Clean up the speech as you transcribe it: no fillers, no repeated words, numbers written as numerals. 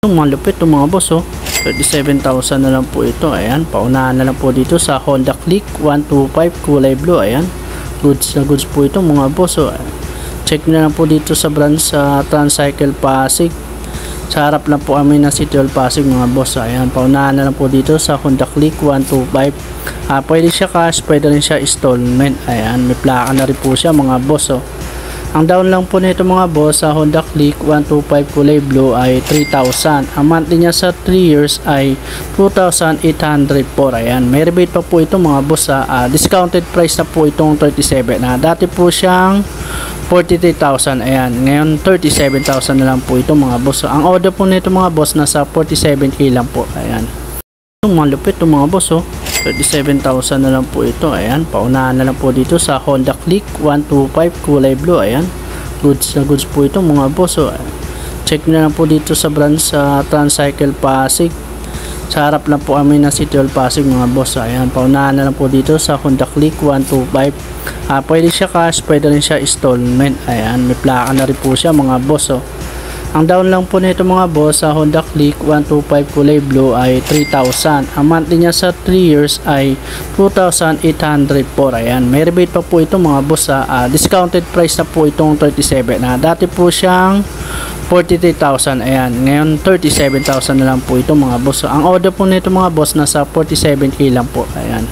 Yung malupit yung mga boss, oh. 37,000 na lang po ito. Ayan, paunahan na lang po dito sa Honda Click 125 kulay blue. Ayan, goods na goods po ito mga boss, oh. Check na lang po dito sa branch sa Transcycle Pasig. Sa harap lang po kami ng City Hall Pasig mga boss. Ayan, paunahan na lang po dito sa Honda Click 125. Pwede siya cash, pwede rin siya installment. Ayan, may plaka na rin po siya mga boss, oh. Ang down lang po nito mga boss sa Honda Click 125 kulay blue ay 3,000. Ang monthly niya sa 3 years ay 2,804. Ayan, may rebate pa po ito mga boss sa discounted price na po itong 37. Dati po siyang 43,000. Ayan, ngayon 37,000 na lang po ito mga boss. Ang order po nito mga boss nasa 47k lang po. Ayan, yung malupit yung mga boss, oh. 37,000 na lang po ito. Ayan, paunahan na lang po dito sa Honda Click 125 kulay blue. Ayan, goods na goods po ito mga boss, oh. Check na lang po dito sa branch sa Transcycle Pasig. Sa harap lang po kami ng City Hall Pasig mga boss. Ayan, paunahan na lang po dito sa Honda Click 125. Pwede siya cash, pwede rin siya installment. Ayan, may plaka na rin po siya mga boss, oh. Ang down lang po nito mga boss sa Honda Click 125 kulay blue ay 3,000. Ang monthly niya sa 3 years ay 2,804. Ayan, may rebate pa po ito mga boss sa discounted price na po itong 37. Dati po siyang 43,000. Ayan, ngayon 37,000 na lang po ito mga boss. Ang order po nito mga boss nasa 47k lang po. Ayan.